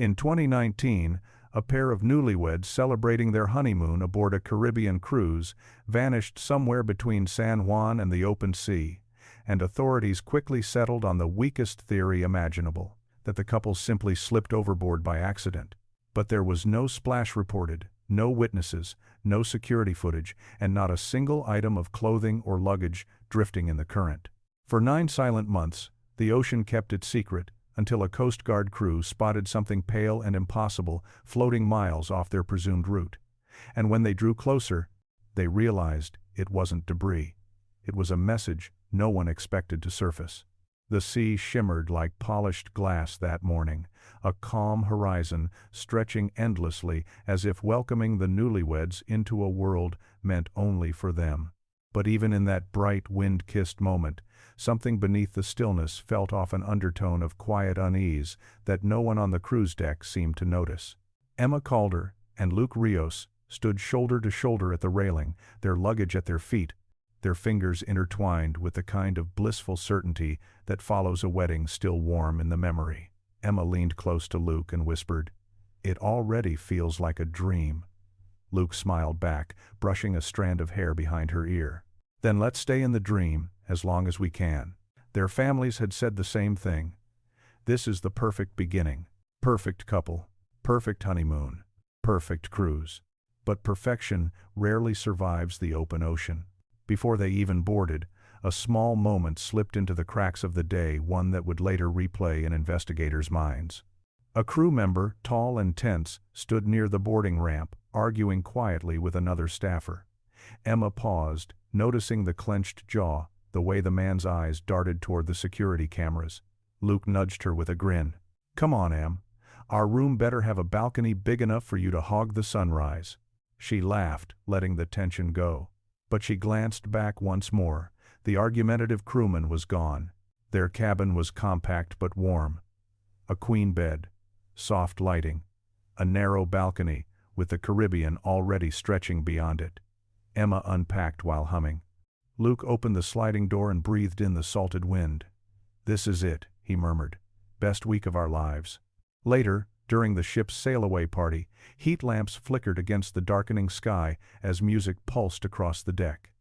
In 2019, a pair of newlyweds celebrating their honeymoon aboard a Caribbean cruise vanished somewhere between San Juan and the open sea, and authorities quickly settled on the weakest theory imaginable, that the couple simply slipped overboard by accident. But there was no splash reported, no witnesses, no security footage, and not a single item of clothing or luggage drifting in the current. For 9 silent months, the ocean kept its secret, until a Coast Guard crew spotted something pale and impossible floating miles off their presumed route. And when they drew closer, they realized it wasn't debris. It was a message no one expected to surface. The sea shimmered like polished glass that morning, a calm horizon stretching endlessly as if welcoming the newlyweds into a world meant only for them. But even in that bright, wind-kissed moment, something beneath the stillness felt off an undertone of quiet unease that no one on the cruise deck seemed to notice. Emma Calder and Luke Rios stood shoulder to shoulder at the railing, their luggage at their feet, their fingers intertwined with the kind of blissful certainty that follows a wedding still warm in the memory. Emma leaned close to Luke and whispered, "It already feels like a dream." Luke smiled back, brushing a strand of hair behind her ear. "Then let's stay in the dream, as long as we can." Their families had said the same thing. This is the perfect beginning. Perfect couple. Perfect honeymoon. Perfect cruise. But perfection rarely survives the open ocean. Before they even boarded, a small moment slipped into the cracks of the day, one that would later replay in investigators' minds. A crew member, tall and tense, stood near the boarding ramp, arguing quietly with another staffer. Emma paused, noticing the clenched jaw, the way the man's eyes darted toward the security cameras. Luke nudged her with a grin. "Come on, Em. Our room better have a balcony big enough for you to hog the sunrise." She laughed, letting the tension go. But she glanced back once more. The argumentative crewman was gone. Their cabin was compact but warm. A queen bed, soft lighting, a narrow balcony with the Caribbean already stretching beyond it. Emma unpacked while humming. Luke opened the sliding door and breathed in the salted wind. "This is it," he murmured. "Best week of our lives." Later, during the ship's sail-away party, heat lamps flickered against the darkening sky as music pulsed across the deck.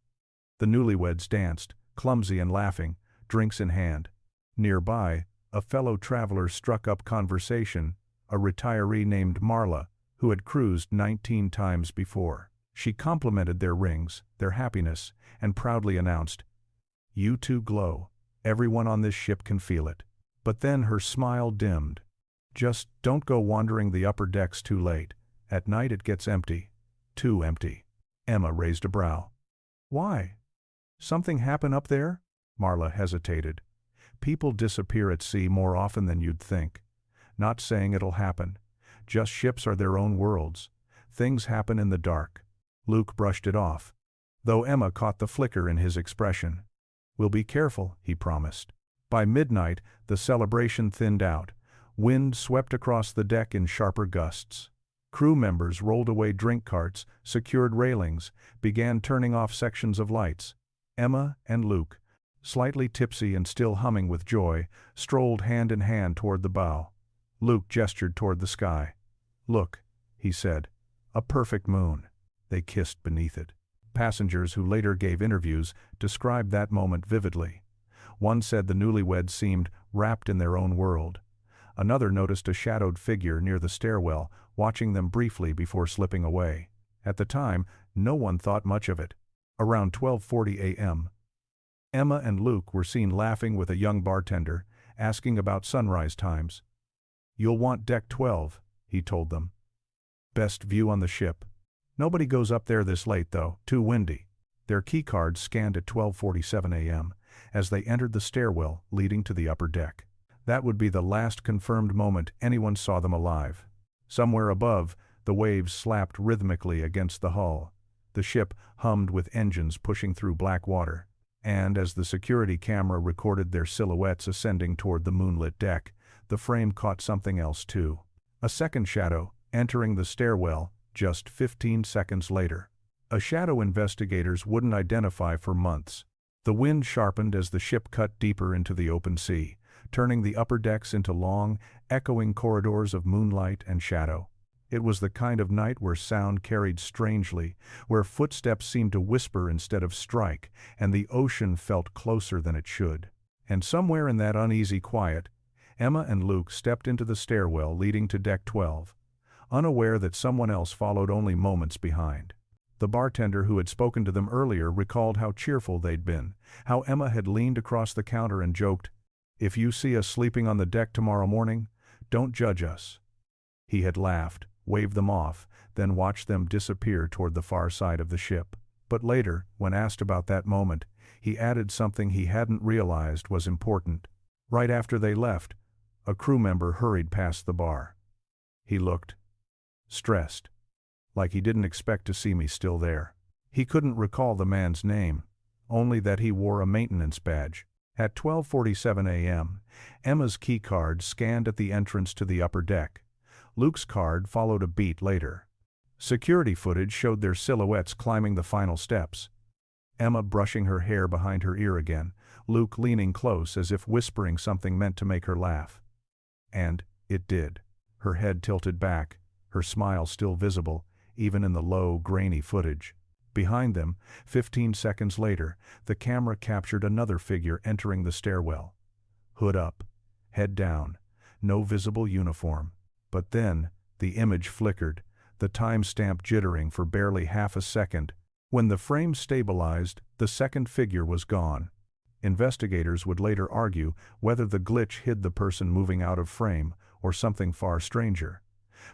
The newlyweds danced, clumsy and laughing, drinks in hand. Nearby, a fellow traveler struck up conversation, a retiree named Marla, who had cruised 19 times before. She complimented their rings, their happiness, and proudly announced, "You two glow. Everyone on this ship can feel it." But then her smile dimmed. "Just don't go wandering the upper decks too late. At night it gets empty. Too empty." Emma raised a brow. "Why? Something happen up there?" Marla hesitated. "People disappear at sea more often than you'd think. Not saying it'll happen. Just ships are their own worlds. Things happen in the dark." Luke brushed it off, though Emma caught the flicker in his expression. "We'll be careful," he promised. By midnight, the celebration thinned out. Wind swept across the deck in sharper gusts. Crew members rolled away drink carts, secured railings, began turning off sections of lights. Emma and Luke, slightly tipsy and still humming with joy, strolled hand in hand toward the bow. Luke gestured toward the sky. "Look," he said, "a perfect moon." They kissed beneath it. Passengers who later gave interviews described that moment vividly. One said the newlyweds seemed wrapped in their own world. Another noticed a shadowed figure near the stairwell, watching them briefly before slipping away. At the time, no one thought much of it. Around 12:40 a.m., Emma and Luke were seen laughing with a young bartender, asking about sunrise times. "You'll want deck 12, he told them. "Best view on the ship. Nobody goes up there this late though, too windy." Their keycards scanned at 12:47 a.m. as they entered the stairwell leading to the upper deck. That would be the last confirmed moment anyone saw them alive. Somewhere above, the waves slapped rhythmically against the hull. The ship hummed with engines pushing through black water. And as the security camera recorded their silhouettes ascending toward the moonlit deck, the frame caught something else too. A second shadow, entering the stairwell, just 15 seconds later. A shadow investigators wouldn't identify for months. The wind sharpened as the ship cut deeper into the open sea, turning the upper decks into long, echoing corridors of moonlight and shadow. It was the kind of night where sound carried strangely, where footsteps seemed to whisper instead of strike, and the ocean felt closer than it should. And somewhere in that uneasy quiet, Emma and Luke stepped into the stairwell leading to Deck 12, unaware that someone else followed only moments behind. The bartender who had spoken to them earlier recalled how cheerful they'd been, how Emma had leaned across the counter and joked, "If you see us sleeping on the deck tomorrow morning, don't judge us." He had laughed, waved them off, then watched them disappear toward the far side of the ship. But later, when asked about that moment, he added something he hadn't realized was important. Right after they left, a crew member hurried past the bar. He looked stressed, like he didn't expect to see me still there. He couldn't recall the man's name, only that he wore a maintenance badge. At 12:47 a.m., Emma's key card scanned at the entrance to the upper deck. Luke's card followed a beat later. Security footage showed their silhouettes climbing the final steps. Emma brushing her hair behind her ear again, Luke leaning close as if whispering something meant to make her laugh. And it did. Her head tilted back, her smile still visible, even in the low, grainy footage. Behind them, 15 seconds later, the camera captured another figure entering the stairwell. Hood up, head down, no visible uniform. But then, the image flickered, the timestamp jittering for barely half a second. When the frame stabilized, the second figure was gone. Investigators would later argue whether the glitch hid the person moving out of frame or something far stranger.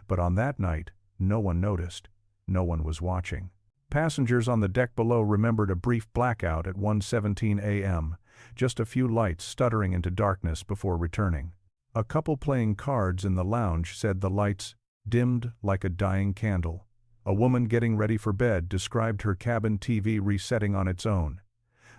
But on that night, no one noticed. No one was watching. Passengers on the deck below remembered a brief blackout at 1:17 a.m., just a few lights stuttering into darkness before returning. A couple playing cards in the lounge said the lights dimmed like a dying candle. A woman getting ready for bed described her cabin TV resetting on its own.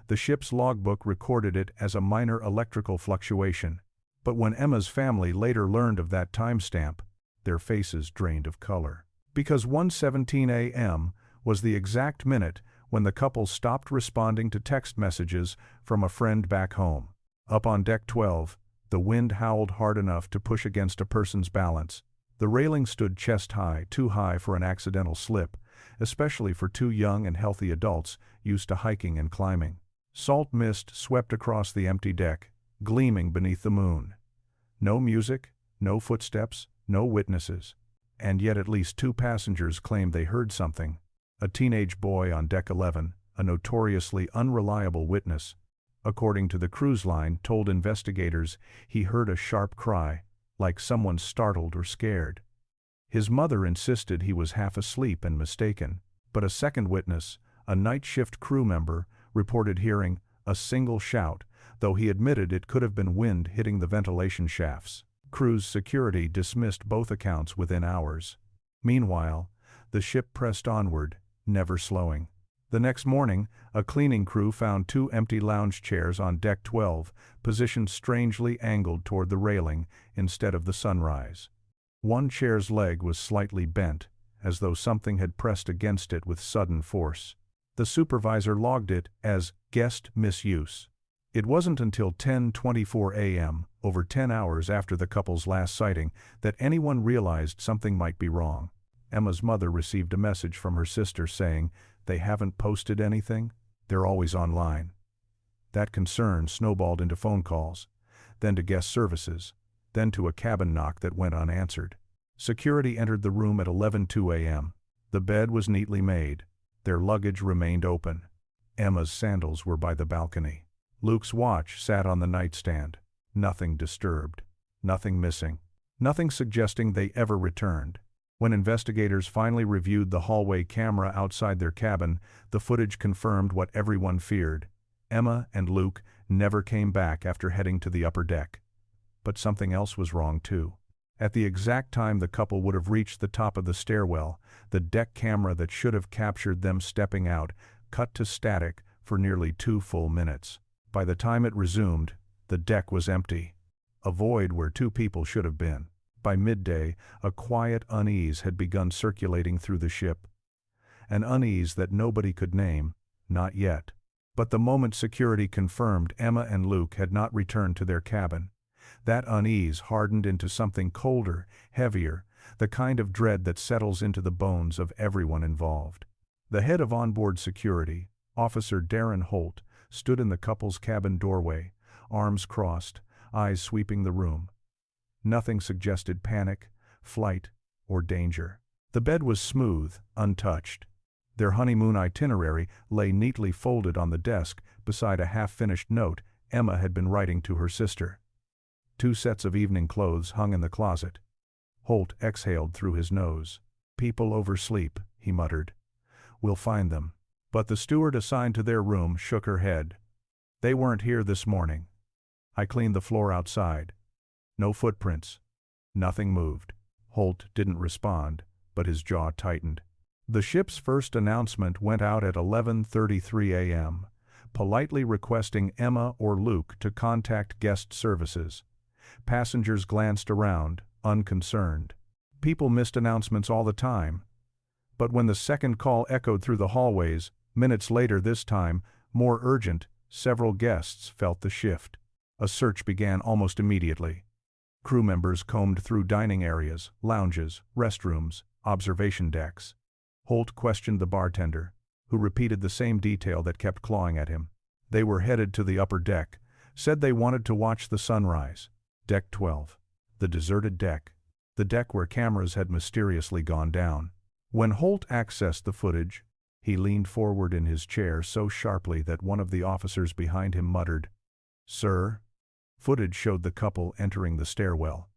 The ship's logbook recorded it as a minor electrical fluctuation. But when Emma's family later learned of that timestamp, their faces drained of color. Because 1:17 a.m. was the exact minute when the couple stopped responding to text messages from a friend back home. Up on Deck 12, the wind howled hard enough to push against a person's balance. The railing stood chest high, too high for an accidental slip, especially for two young and healthy adults used to hiking and climbing. Salt mist swept across the empty deck, gleaming beneath the moon. No music, no footsteps, no witnesses. And yet at least two passengers claimed they heard something. A teenage boy on Deck 11, a notoriously unreliable witness, according to the cruise line, told investigators he heard a sharp cry, like someone startled or scared. His mother insisted he was half asleep and mistaken, but a second witness, a night shift crew member, reported hearing a single shout, though he admitted it could have been wind hitting the ventilation shafts. Cruise security dismissed both accounts within hours. Meanwhile, the ship pressed onward, never slowing. The next morning, a cleaning crew found two empty lounge chairs on Deck 12, positioned strangely angled toward the railing instead of the sunrise. One chair's leg was slightly bent, as though something had pressed against it with sudden force. The supervisor logged it as guest misuse. It wasn't until 10:24 a.m., over 10 hours after the couple's last sighting, that anyone realized something might be wrong. Emma's mother received a message from her sister saying, "They haven't posted anything? They're always online." That concern snowballed into phone calls, then to guest services, then to a cabin knock that went unanswered. Security entered the room at 11:02 a.m. The bed was neatly made. Their luggage remained open. Emma's sandals were by the balcony. Luke's watch sat on the nightstand. Nothing disturbed. Nothing missing. Nothing suggesting they ever returned. When investigators finally reviewed the hallway camera outside their cabin, the footage confirmed what everyone feared. Emma and Luke never came back after heading to the upper deck. But something else was wrong too. At the exact time the couple would have reached the top of the stairwell, the deck camera that should have captured them stepping out cut to static for nearly 2 full minutes. By the time it resumed, the deck was empty, a void where two people should have been. By midday, a quiet unease had begun circulating through the ship. An unease that nobody could name, not yet. But the moment security confirmed Emma and Luke had not returned to their cabin, That unease hardened into something colder, heavier, the kind of dread that settles into the bones of everyone involved. The head of onboard security, Officer Darren Holt, stood in the couple's cabin doorway, arms crossed, eyes sweeping the room. Nothing suggested panic, flight, or danger. The bed was smooth, untouched. Their honeymoon itinerary lay neatly folded on the desk beside a half-finished note Emma had been writing to her sister. 2 sets of evening clothes hung in the closet. Holt exhaled through his nose. "People oversleep," he muttered. "We'll find them." But the steward assigned to their room shook her head. "They weren't here this morning. I cleaned the floor outside. No footprints. Nothing moved." Holt didn't respond, but his jaw tightened. The ship's first announcement went out at 11:33 a.m., politely requesting Emma or Luke to contact guest services. Passengers glanced around, unconcerned. People missed announcements all the time. But when the second call echoed through the hallways, minutes later this time, more urgent, several guests felt the shift. A search began almost immediately. Crew members combed through dining areas, lounges, restrooms, observation decks. Holt questioned the bartender, who repeated the same detail that kept clawing at him. They were headed to the upper deck, said they wanted to watch the sunrise. Deck 12. The deserted deck. The deck where cameras had mysteriously gone down. When Holt accessed the footage, he leaned forward in his chair so sharply that one of the officers behind him muttered, "Sir?" Footage showed the couple entering the stairwell.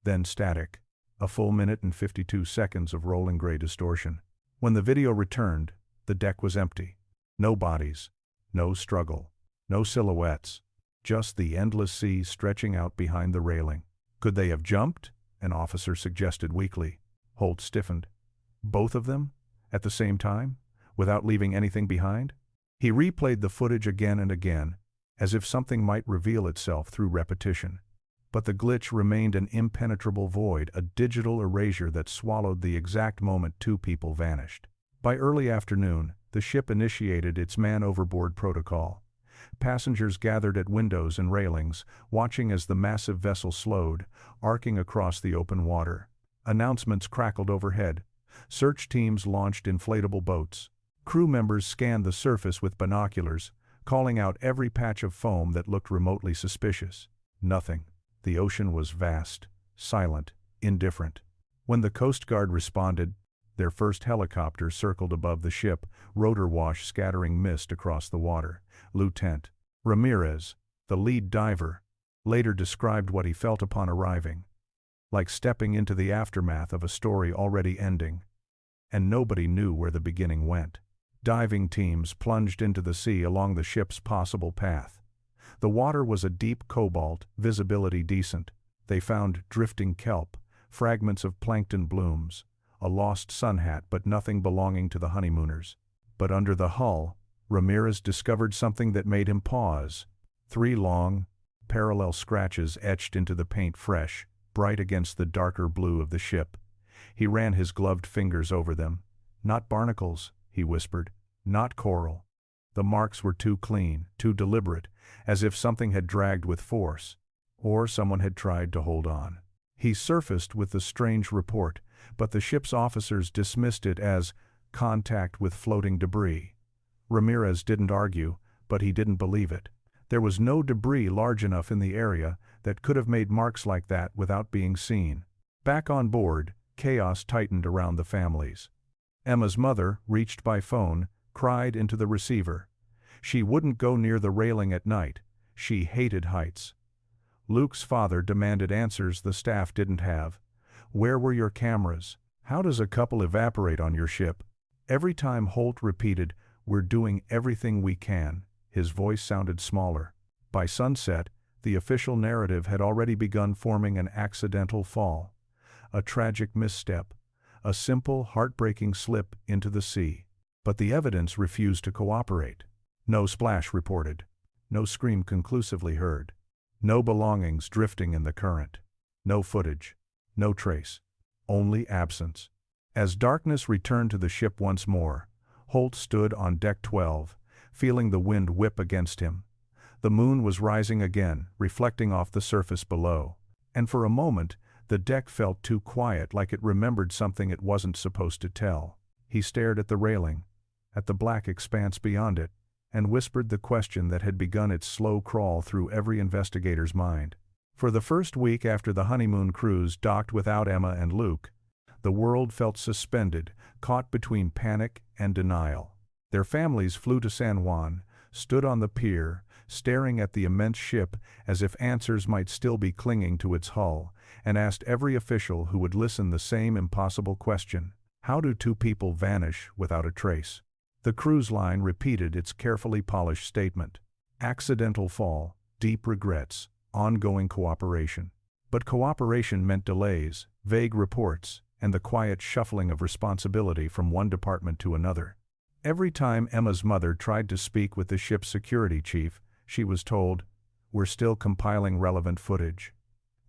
Then static. A full minute and 52 seconds of rolling gray distortion. When the video returned, the deck was empty. No bodies. No struggle. No silhouettes. Just the endless sea stretching out behind the railing. "Could they have jumped?" an officer suggested weakly. Holt stiffened. "Both of them? At the same time? Without leaving anything behind?" He replayed the footage again and again, as if something might reveal itself through repetition. But the glitch remained an impenetrable void, a digital erasure that swallowed the exact moment 2 people vanished. By early afternoon, the ship initiated its man-overboard protocol. Passengers gathered at windows and railings, watching as the massive vessel slowed, arcing across the open water. Announcements crackled overhead. Search teams launched inflatable boats. Crew members scanned the surface with binoculars, calling out every patch of foam that looked remotely suspicious. Nothing. The ocean was vast, silent, indifferent. When the Coast Guard responded, their first helicopter circled above the ship, rotor wash scattering mist across the water. Lieutenant Ramirez, the lead diver, later described what he felt upon arriving. Like stepping into the aftermath of a story already ending. And nobody knew where the beginning went. Diving teams plunged into the sea along the ship's possible path. The water was a deep cobalt, visibility decent. They found drifting kelp, fragments of plankton blooms, a lost sun hat but nothing belonging to the honeymooners. But under the hull, Ramirez discovered something that made him pause. 3 long, parallel scratches etched into the paint fresh, bright against the darker blue of the ship. He ran his gloved fingers over them. "Not barnacles," he whispered. "Not coral." The marks were too clean, too deliberate, as if something had dragged with force, or someone had tried to hold on. He surfaced with the strange report, but the ship's officers dismissed it as contact with floating debris. Ramirez didn't argue, but he didn't believe it. There was no debris large enough in the area that could have made marks like that without being seen. Back on board, chaos tightened around the families. Emma's mother, reached by phone, cried into the receiver. She wouldn't go near the railing at night. She hated heights. Luke's father demanded answers the staff didn't have. "Where were your cameras? How does a couple evaporate on your ship?" Every time Holt repeated, "We're doing everything we can," his voice sounded smaller. By sunset, the official narrative had already begun forming an accidental fall. A tragic misstep. A simple, heartbreaking slip into the sea. But the evidence refused to cooperate. No splash reported. No scream conclusively heard. No belongings drifting in the current. No footage. No trace. Only absence. As darkness returned to the ship once more, Holt stood on deck 12, feeling the wind whip against him. The moon was rising again, reflecting off the surface below. And for a moment, the deck felt too quiet, like it remembered something it wasn't supposed to tell. He stared at the railing, at the black expanse beyond it, and whispered the question that had begun its slow crawl through every investigator's mind. For the first week after the honeymoon cruise docked without Emma and Luke, the world felt suspended, caught between panic and denial. Their families flew to San Juan, stood on the pier, staring at the immense ship as if answers might still be clinging to its hull, and asked every official who would listen the same impossible question: how do two people vanish without a trace? The cruise line repeated its carefully polished statement: accidental fall, deep regrets, ongoing cooperation. But cooperation meant delays, vague reports, and the quiet shuffling of responsibility from one department to another. Every time Emma's mother tried to speak with the ship's security chief, she was told, "We're still compiling relevant footage."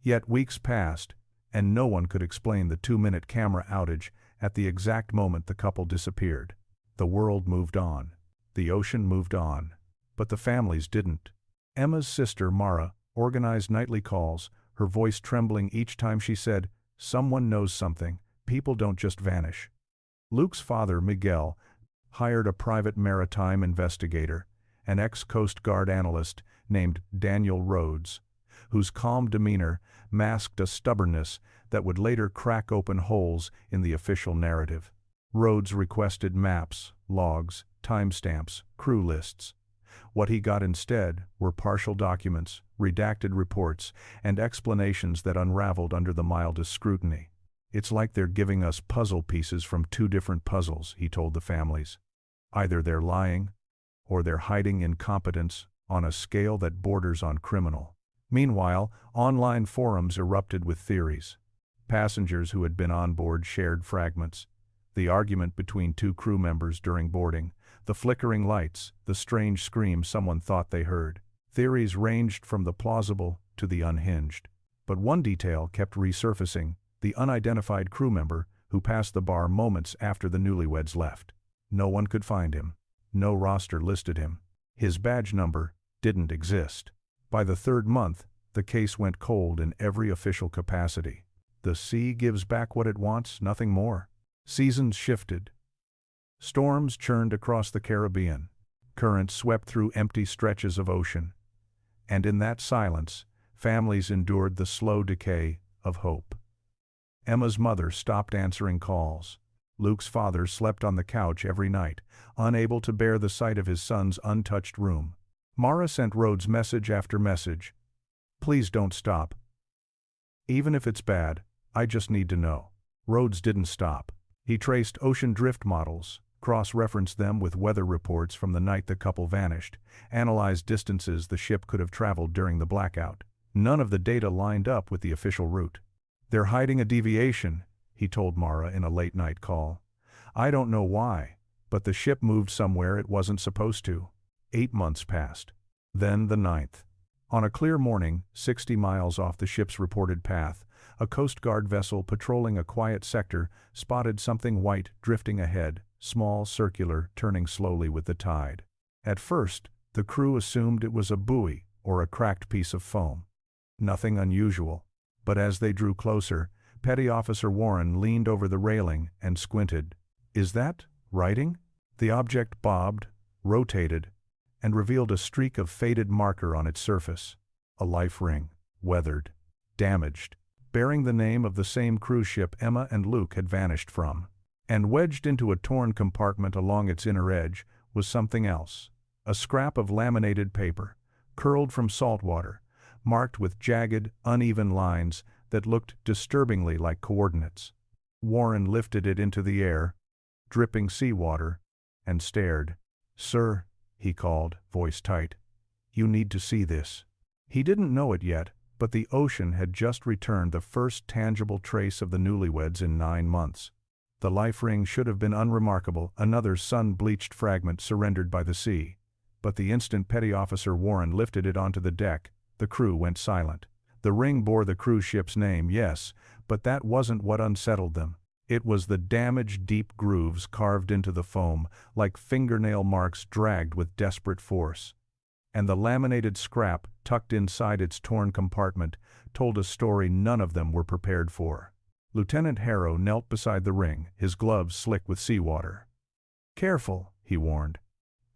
Yet weeks passed, and no one could explain the 2-minute camera outage at the exact moment the couple disappeared. The world moved on. The ocean moved on. But the families didn't. Emma's sister, Mara, organized nightly calls, her voice trembling each time she said, "Someone knows something. People don't just vanish." Luke's father, Miguel, hired a private maritime investigator, an ex-Coast Guard analyst named Daniel Rhodes, whose calm demeanor masked a stubbornness that would later crack open holes in the official narrative. Rhodes requested maps, logs, timestamps, crew lists. What he got instead were partial documents, redacted reports, and explanations that unraveled under the mildest scrutiny. "It's like they're giving us puzzle pieces from two different puzzles," he told the families. "Either they're lying, or they're hiding incompetence on a scale that borders on criminal." Meanwhile, online forums erupted with theories. Passengers who had been on board shared fragments: the argument between two crew members during boarding, the flickering lights, the strange scream someone thought they heard. Theories ranged from the plausible to the unhinged. But one detail kept resurfacing: the unidentified crew member who passed the bar moments after the newlyweds left. No one could find him. No roster listed him. His badge number didn't exist. By the 3rd month, the case went cold in every official capacity. The sea gives back what it wants, nothing more. Seasons shifted. Storms churned across the Caribbean. Currents swept through empty stretches of ocean. And in that silence, families endured the slow decay of hope. Emma's mother stopped answering calls. Luke's father slept on the couch every night, unable to bear the sight of his son's untouched room. Mara sent Rhodes message after message: "Please don't stop. Even if it's bad, I just need to know." Rhodes didn't stop. He traced ocean drift models, cross-referenced them with weather reports from the night the couple vanished, analyzed distances the ship could have traveled during the blackout. None of the data lined up with the official route. "They're hiding a deviation," he told Mara in a late-night call. "I don't know why, but the ship moved somewhere it wasn't supposed to." 8 months passed. Then the 9th. On a clear morning, 60 miles off the ship's reported path, a Coast Guard vessel patrolling a quiet sector spotted something white drifting ahead, small, circular, turning slowly with the tide. At first, the crew assumed it was a buoy or a cracked piece of foam. Nothing unusual. But as they drew closer, Petty Officer Warren leaned over the railing and squinted. "Is that writing?" The object bobbed, rotated, and revealed a streak of faded marker on its surface. A life ring, weathered, damaged, bearing the name of the same cruise ship Emma and Luke had vanished from. And wedged into a torn compartment along its inner edge was something else. A scrap of laminated paper, curled from salt water, marked with jagged, uneven lines that looked disturbingly like coordinates. Warren lifted it into the air, dripping seawater, and stared. "Sir," he called, voice tight, "you need to see this." He didn't know it yet, but the ocean had just returned the first tangible trace of the newlyweds in 9 months. The life ring should have been unremarkable, another sun-bleached fragment surrendered by the sea. But the instant Petty Officer Warren lifted it onto the deck, the crew went silent. The ring bore the cruise ship's name, yes, but that wasn't what unsettled them. It was the damaged deep grooves carved into the foam, like fingernail marks dragged with desperate force. And the laminated scrap, tucked inside its torn compartment, told a story none of them were prepared for. Lieutenant Harrow knelt beside the ring, his gloves slick with seawater. "Careful," he warned.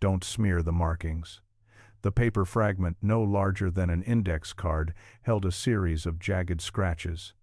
"Don't smear the markings." The paper fragment, no larger than an index card, held a series of jagged scratches.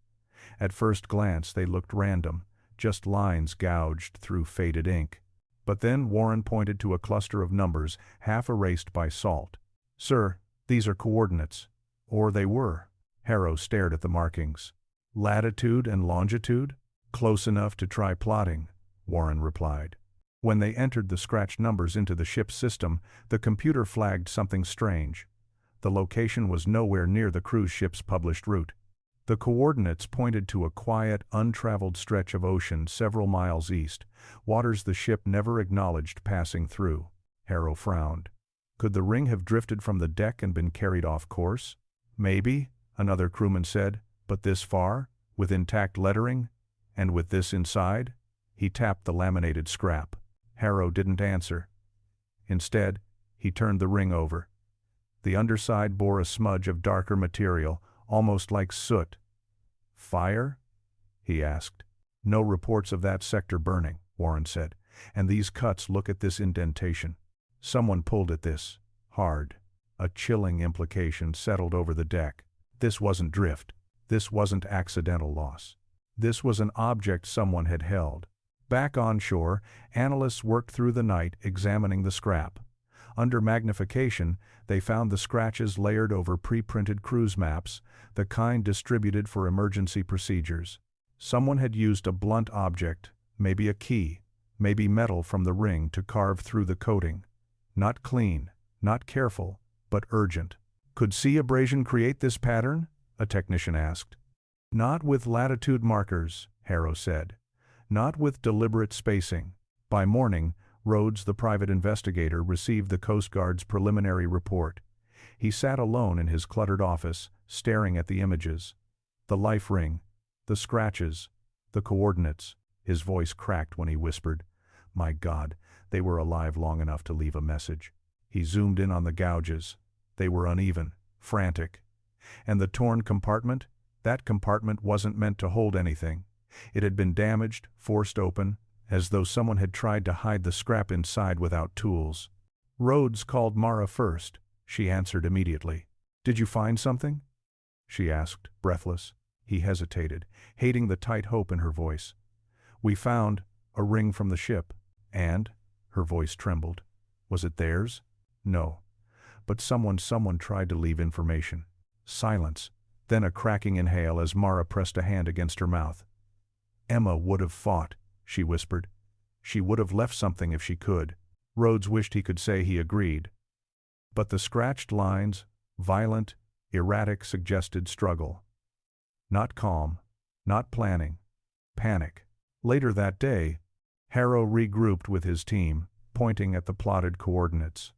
At first glance they looked random, just lines gouged through faded ink. But then Warren pointed to a cluster of numbers, half erased by salt. "Sir, these are coordinates." Or they were. Harrow stared at the markings. "Latitude and longitude? Close enough to try plotting," Warren replied. When they entered the scratched numbers into the ship's system, the computer flagged something strange. The location was nowhere near the cruise ship's published route. The coordinates pointed to a quiet, untraveled stretch of ocean several miles east, waters the ship never acknowledged passing through. Harrow frowned. Could the ring have drifted from the deck and been carried off course? "Maybe," another crewman said, "but this far, with intact lettering, and with this inside?" He tapped the laminated scrap. Harrow didn't answer. Instead, he turned the ring over. The underside bore a smudge of darker material, almost like soot. "Fire?" he asked. "No reports of that sector burning," Warren said. "And these cuts, look at this indentation. Someone pulled at this. Hard." A chilling implication settled over the deck. This wasn't drift. This wasn't accidental loss. This was an object someone had held. Back on shore, analysts worked through the night examining the scrap. Under magnification, they found the scratches layered over pre-printed cruise maps, the kind distributed for emergency procedures. Someone had used a blunt object, maybe a key, maybe metal from the ring, to carve through the coating. Not clean, not careful, but urgent. "Could sea abrasion create this pattern?" a technician asked. "Not with latitude markers," Harrow said. "Not with deliberate spacing." By morning, Rhodes, the private investigator, received the Coast Guard's preliminary report. He sat alone in his cluttered office, staring at the images. The life ring, the scratches, the coordinates. His voice cracked when he whispered, "My God, they were alive long enough to leave a message." He zoomed in on the gouges. They were uneven, frantic. And the torn compartment? That compartment wasn't meant to hold anything. It had been damaged, forced open, as though someone had tried to hide the scrap inside without tools. "Rhodes called Mara first," she answered immediately. "Did you find something?" she asked, breathless. He hesitated, hating the tight hope in her voice. "We found a ring from the ship." "And?" Her voice trembled. "Was it theirs?" "No. But someone tried to leave information." Silence, then a cracking inhale as Mara pressed a hand against her mouth. "Emma would have fought," she whispered. "She would have left something if she could." Rhodes wished he could say he agreed. But the scratched lines, violent, erratic, suggested struggle. Not calm, not planning, panic. Later that day, Harrow regrouped with his team, pointing at the plotted coordinates.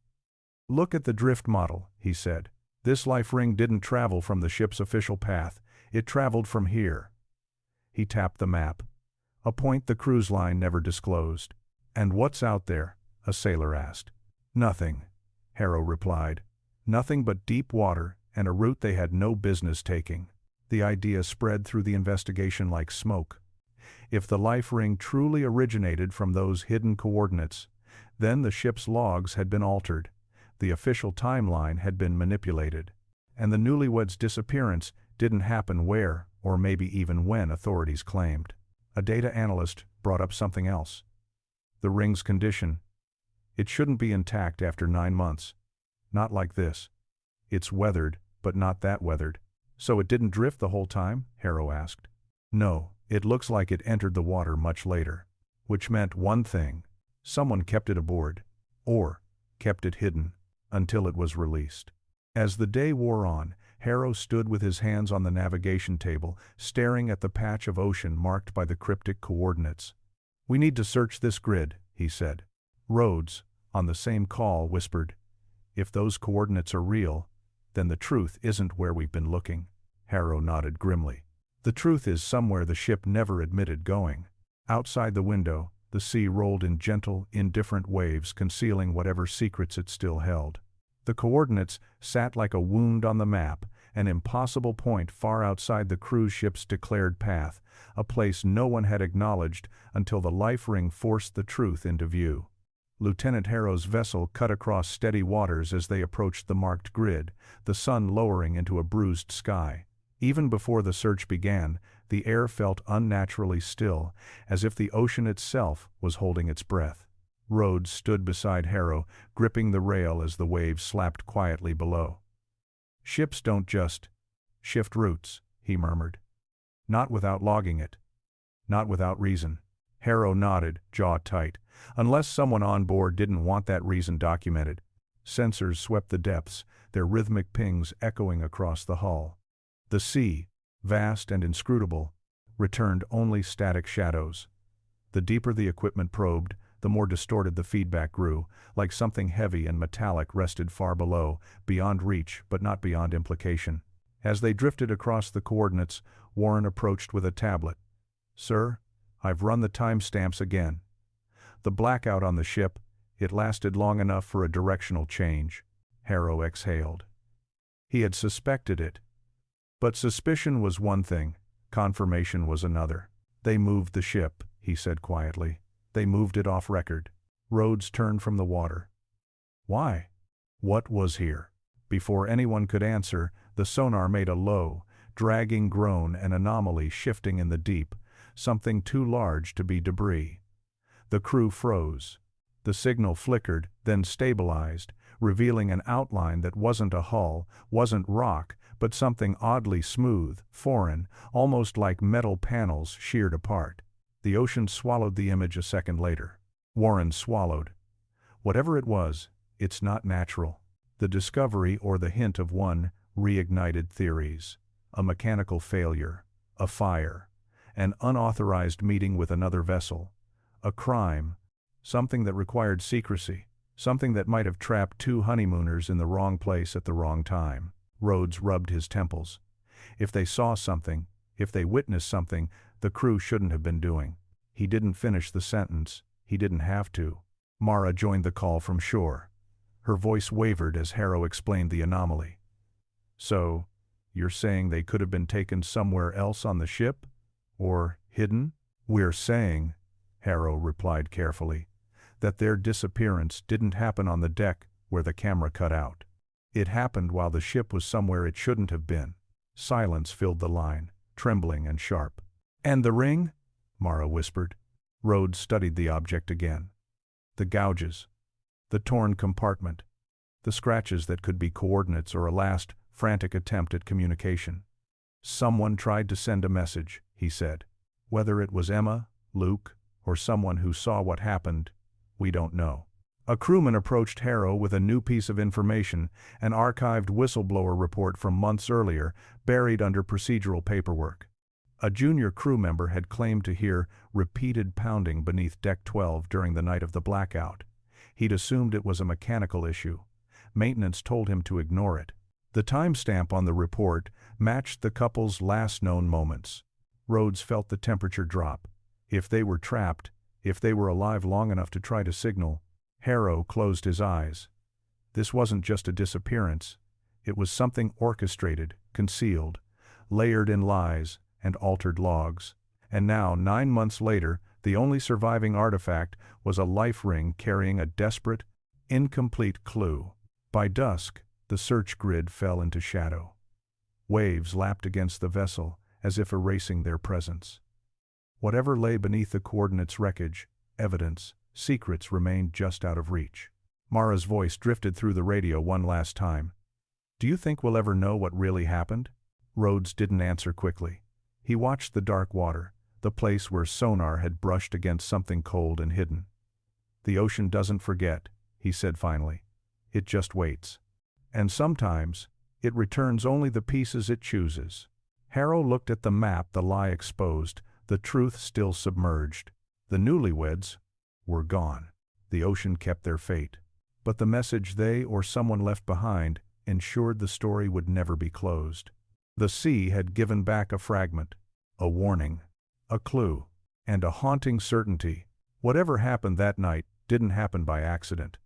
"Look at the drift model," he said. "This life ring didn't travel from the ship's official path. It traveled from here." He tapped the map. A point the cruise line never disclosed. "And what's out there?" a sailor asked. "Nothing," Harrow replied. "Nothing but deep water and a route they had no business taking." The idea spread through the investigation like smoke. If the life ring truly originated from those hidden coordinates, then the ship's logs had been altered, the official timeline had been manipulated, and the Newlyweds' disappearance didn't happen where, or maybe even when, authorities claimed. A data analyst brought up something else. The ring's condition. It shouldn't be intact after 9 months. Not like this. It's weathered, but not that weathered. "So it didn't drift the whole time?" Harrow asked. "No, it looks like it entered the water much later." Which meant one thing. Someone kept it aboard. Or kept it hidden, until it was released. As the day wore on, Harrow stood with his hands on the navigation table, staring at the patch of ocean marked by the cryptic coordinates. "We need to search this grid," he said. Rhodes, on the same call, whispered, "If those coordinates are real, then the truth isn't where we've been looking." Harrow nodded grimly. "The truth is somewhere the ship never admitted going." Outside the window, the sea rolled in gentle, indifferent waves, concealing whatever secrets it still held. The coordinates sat like a wound on the map, an impossible point far outside the cruise ship's declared path, a place no one had acknowledged until the life ring forced the truth into view. Lieutenant Harrow's vessel cut across steady waters as they approached the marked grid, the sun lowering into a bruised sky. Even before the search began, the air felt unnaturally still, as if the ocean itself was holding its breath. Rhodes stood beside Harrow, gripping the rail as the waves slapped quietly below. "Ships don't just shift routes," he murmured. "Not without logging it. Not without reason." Harrow nodded, jaw tight. Unless someone on board didn't want that reason documented. Sensors swept the depths, their rhythmic pings echoing across the hull. The sea, vast and inscrutable, returned only static shadows. The deeper the equipment probed, the more distorted the feedback grew, like something heavy and metallic rested far below, beyond reach but not beyond implication. As they drifted across the coordinates, Warren approached with a tablet. "Sir, I've run the timestamps again. The blackout on the ship, it lasted long enough for a directional change." Harrow exhaled. He had suspected it. But suspicion was one thing, confirmation was another. "They moved the ship," he said quietly. "They moved it off record." Rhodes turned from the water. "Why? What was here?" Before anyone could answer, the sonar made a low, dragging groan, an anomaly shifting in the deep, something too large to be debris. The crew froze. The signal flickered, then stabilized, revealing an outline that wasn't a hull, wasn't rock, but something oddly smooth, foreign, almost like metal panels sheared apart. The ocean swallowed the image a second later. Warren swallowed. Whatever it was, it's not natural. The discovery or the hint of one reignited theories. A mechanical failure, a fire, an unauthorized meeting with another vessel, a crime, something that required secrecy, something that might have trapped two honeymooners in the wrong place at the wrong time. Rhodes rubbed his temples. If they saw something, if they witnessed something the crew shouldn't have been doing. He didn't finish the sentence. He didn't have to. Mara joined the call from shore. Her voice wavered as Harrow explained the anomaly. "So, you're saying they could have been taken somewhere else on the ship? Or hidden?" "We're saying," Harrow replied carefully, "that their disappearance didn't happen on the deck where the camera cut out. It happened while the ship was somewhere it shouldn't have been." Silence filled the line, trembling and sharp. "And the ring?" Mara whispered. Rhodes studied the object again. The gouges, the torn compartment, the scratches that could be coordinates or a last, frantic attempt at communication. "Someone tried to send a message," he said. "Whether it was Emma, Luke, or someone who saw what happened, we don't know." A crewman approached Harrow with a new piece of information, an archived whistleblower report from months earlier, buried under procedural paperwork. A junior crew member had claimed to hear repeated pounding beneath Deck 12 during the night of the blackout. He'd assumed it was a mechanical issue. Maintenance told him to ignore it. The timestamp on the report matched the couple's last known moments. Rhodes felt the temperature drop. If they were trapped, if they were alive long enough to try to signal. Harrow closed his eyes. This wasn't just a disappearance. It was something orchestrated, concealed, layered in lies and altered logs. And now, 9 months later, the only surviving artifact was a life ring carrying a desperate, incomplete clue. By dusk, the search grid fell into shadow. Waves lapped against the vessel, as if erasing their presence. Whatever lay beneath the coordinates' wreckage, evidence, secrets remained just out of reach. Mara's voice drifted through the radio one last time. "Do you think we'll ever know what really happened?" Rhodes didn't answer quickly. He watched the dark water, the place where sonar had brushed against something cold and hidden. "The ocean doesn't forget," he said finally. "It just waits. And sometimes, it returns only the pieces it chooses." Harrow looked at the map, the lie exposed, the truth still submerged. The Newlyweds were gone. The ocean kept their fate. But the message they or someone left behind ensured the story would never be closed. The sea had given back a fragment, a warning, a clue, and a haunting certainty. Whatever happened that night didn't happen by accident.